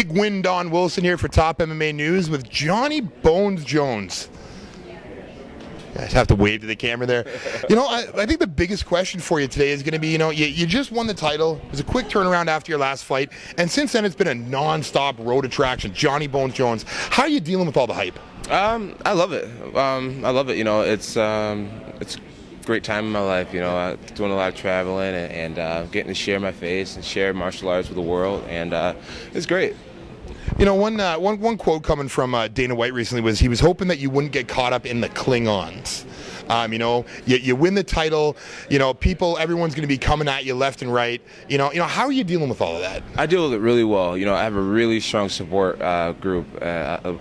Big win, Don Wilson here for Top MMA News with Johnny Bones Jones. I just have to wave to the camera there. I think the biggest question for you today is going to be, you just won the title. It was a quick turnaround after your last fight, and since then it's been a non-stop road attraction. Johnny Bones Jones. How are you dealing with all the hype? I love it. I love it. It's a great time in my life. Doing a lot of traveling and getting to share my face and share martial arts with the world, and it's great. One quote coming from Dana White recently was he was hoping that you wouldn't get caught up in the Klingons. You win the title, everyone's going to be coming at you left and right. How are you dealing with all of that? I deal with it really well. I have a really strong support group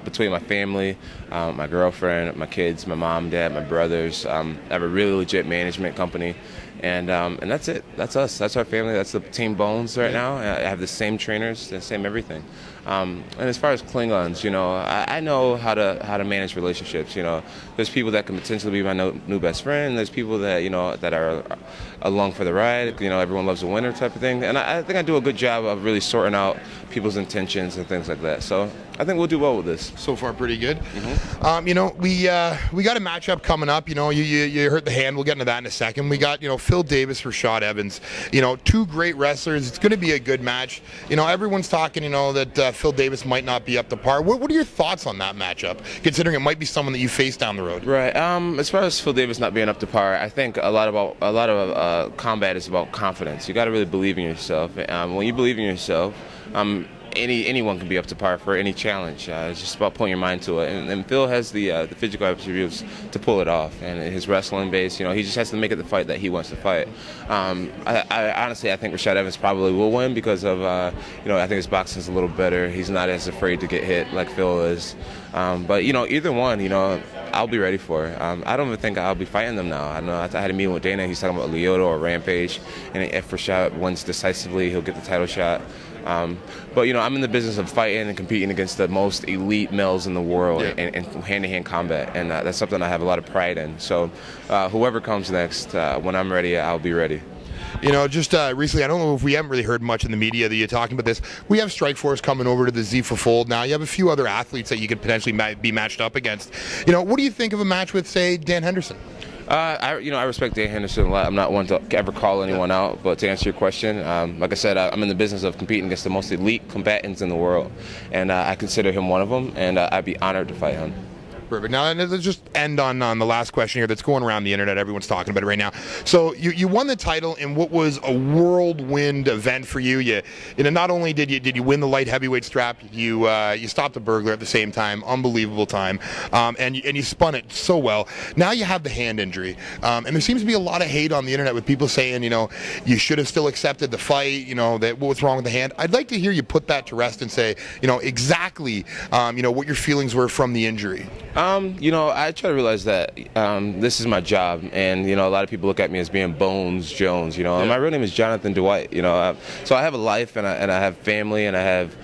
between my family, my girlfriend, my kids, my mom, dad, my brothers. I have a really legit management company. And that's it. That's us. That's our family. That's the Team Bones right now. I have the same trainers, the same everything. And as far as Klingons, I know how to manage relationships. There's people that can potentially be my new best friend. There's people that that are along for the ride. Everyone loves a winner type of thing. And I think I do a good job of really sorting out people's intentions and things like that. So I think we'll do well with this. So far, pretty good. Mm-hmm. We got a matchup coming up. You hurt the hand. We'll get into that in a second. We got Phil Davis, Rashad Evans. Two great wrestlers. It's going to be a good match. Everyone's talking. That Phil Davis might not be up to par. What are your thoughts on that matchup? Considering it might be someone that you face down the road. Right. As far as Phil Davis not being up to par, I think a lot of combat is about confidence. You got to really believe in yourself. When you believe in yourself, anyone can be up to par for any challenge. It's just about putting your mind to it. And Phil has the physical attributes to pull it off. And his wrestling base, he just has to make it the fight that he wants to fight. I honestly, I think Rashad Evans probably will win because of, I think his boxing's a little better. He's not as afraid to get hit like Phil is. But, either one, I'll be ready for it. I don't even think I'll be fighting them now. I know I had a meeting with Dana. He's talking about Lyoto or Rampage. And if Rashad wins decisively, he'll get the title shot. But I'm in the business of fighting and competing against the most elite males in the world in hand-to-hand combat, and that's something I have a lot of pride in. So whoever comes next, when I'm ready, I'll be ready. Just recently, I don't know if we haven't really heard much in the media that you're talking about this. We have Strikeforce coming over to the Zephyr Fold now. You have a few other athletes that you could potentially be matched up against. What do you think of a match with, say, Dan Henderson? I respect Dan Henderson a lot. I'm not one to ever call anyone out, but to answer your question, like I said, I'm in the business of competing against the most elite combatants in the world, and I consider him one of them, and I'd be honored to fight him. Perfect. Now, let's just end on the last question here that's going around the internet. Everyone's talking about it right now. So you won the title in what was a whirlwind event for you. Not only did you win the light heavyweight strap, you stopped a burglar at the same time. Unbelievable time. And you spun it so well. Now you have the hand injury. And there seems to be a lot of hate on the internet with people saying, you should have still accepted the fight, that what's wrong with the hand. I'd like to hear you put that to rest and say, exactly, what your feelings were from the injury. I try to realize that this is my job, and a lot of people look at me as being Bones Jones. And my real name is Jonathan Dwight. So I have a life, and I have family, and I have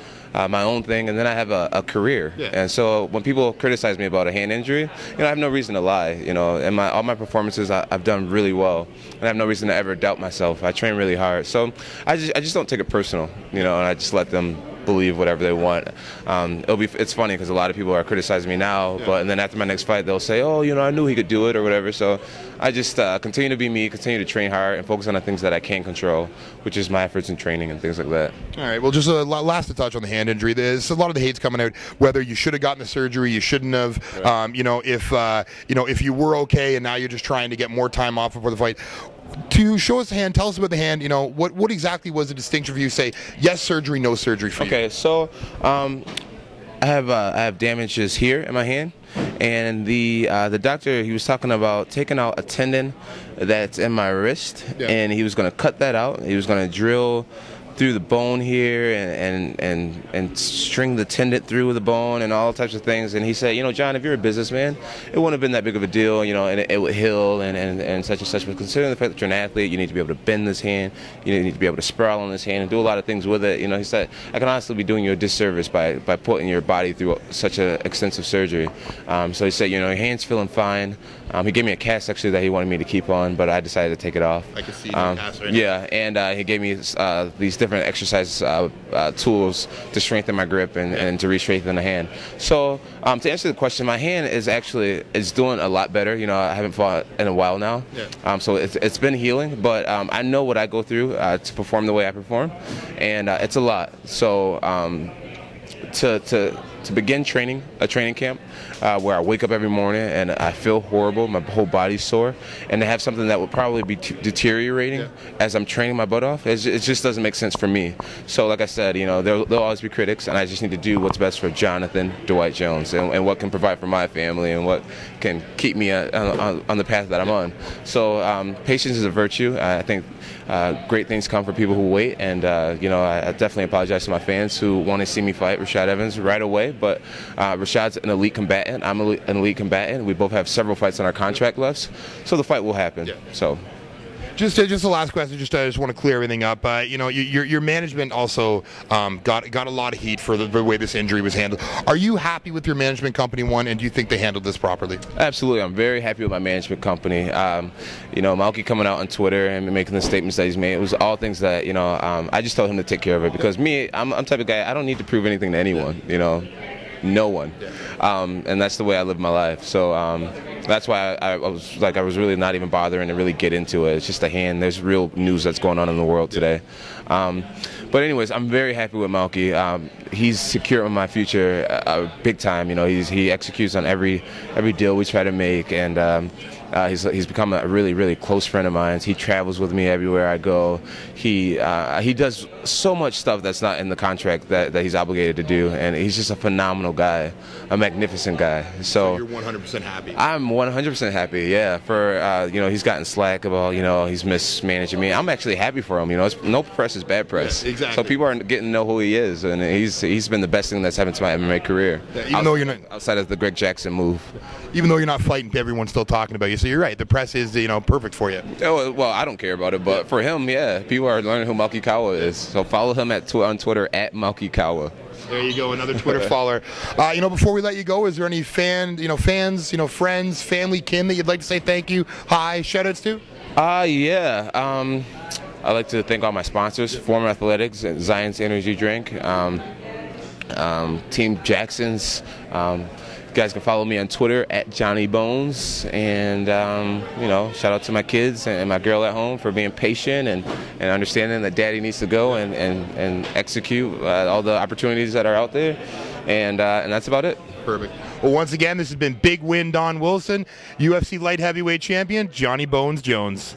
my own thing, and then I have a career. And so when people criticize me about a hand injury, I have no reason to lie. And all my performances, I've done really well, and I have no reason to ever doubt myself. I train really hard, so I just don't take it personal. And I just let them believe whatever they want. It's funny because a lot of people are criticizing me now, and then after my next fight they'll say, oh, I knew he could do it or whatever. So I just continue to be me, continue to train hard, and focus on the things that I can control, which is my efforts in training and things like that. All right. Well, just a last to touch on the hand injury. There's a lot of the hate's coming out whether you should have gotten the surgery, you shouldn't have. Right. If you were okay and now you're just trying to get more time off before the fight. To show us the hand, tell us about the hand. What exactly was the distinction for you? Say yes surgery, no surgery for you. Okay, so I have damages here in my hand, and the doctor, he was talking about taking out a tendon that's in my wrist, and he was going to cut that out. He was going to drill through the bone here and string the tendon through the bone and all types of things. And he said, John, if you're a businessman, it wouldn't have been that big of a deal, and it would heal and such and such. But considering the fact that you're an athlete, you need to be able to bend this hand, you need to be able to sprawl on this hand and do a lot of things with it. He said, I can honestly be doing you a disservice by putting your body through such an extensive surgery. So he said, your hand's feeling fine. He gave me a cast actually that he wanted me to keep on, but I decided to take it off. I can see the cast right now. Yeah, and he gave me these different different exercise tools to strengthen my grip and to re-strengthen the hand. So to answer the question, my hand is doing a lot better. You know, I haven't fought in a while now, so it's been healing. But I know what I go through to perform the way I perform, and it's a lot. So to begin a training camp where I wake up every morning and I feel horrible, my whole body's sore, and to have something that would probably be deteriorating as I'm training my butt off, it just doesn't make sense for me. So like I said, you know, there'll always be critics, and I just need to do what's best for Jonathan Dwight Jones and what can provide for my family and what can keep me on the path that I'm on. So patience is a virtue. I think great things come for people who wait, and you know, I definitely apologize to my fans who want to see me fight Rashad Evans right away, but Rashad's an elite combatant. I'm an elite combatant. We both have several fights on our contract left, so the fight will happen. So. Just the last question. I just want to clear everything up. You know, your management also got a lot of heat for the way this injury was handled. Are you happy with your management company, and do you think they handled this properly? Absolutely, I'm very happy with my management company. You know, Malky coming out on Twitter and making the statements that he's made, it was all things that, you know, I just told him to take care of it, because I'm the type of guy, I don't need to prove anything to anyone. You know. No one, and that's the way I live my life. So that's why I was really not even bothering to really get into it. It's just a hand. There's real news that's going on in the world today. But anyways, I'm very happy with Malky. He's secure in my future, big time. You know, he executes on every deal we try to make, and he's become a really close friend of mine. He travels with me everywhere I go. He does so much stuff that's not in the contract that he's obligated to do, and he's just a phenomenal guy, a magnificent guy. So you're 100% happy. I'm 100% happy. Yeah, for you know, he's gotten slack about, you know, he's mismanaging me. I'm actually happy for him. You know, no press is bad press. Yeah, exactly. So people are getting to know who he is, and he's been the best thing that's happened to my MMA career. Yeah, even though you're not outside of the Greg Jackson move. Even though you're not fighting, everyone's still talking about you. So you're right. The press is, you know, perfect for you. Oh, well, I don't care about it, but for him, yeah, people are learning who Malky Kawa is. So follow him on Twitter at Malky Kawa. There you go, another Twitter follower. You know, before we let you go, is there any fans, friends, family, kin that you'd like to say thank you, hi, shout-outs to? Yeah. I'd like to thank all my sponsors, Former Athletics, Zion's Energy Drink, Team Jackson's. You guys can follow me on Twitter at Johnny Bones, and you know, shout out to my kids and my girl at home for being patient and understanding that Daddy needs to go and execute all the opportunities that are out there, and that's about it. Perfect. Well, once again, this has been Big Win Don Wilson, UFC light heavyweight champion Johnny Bones Jones.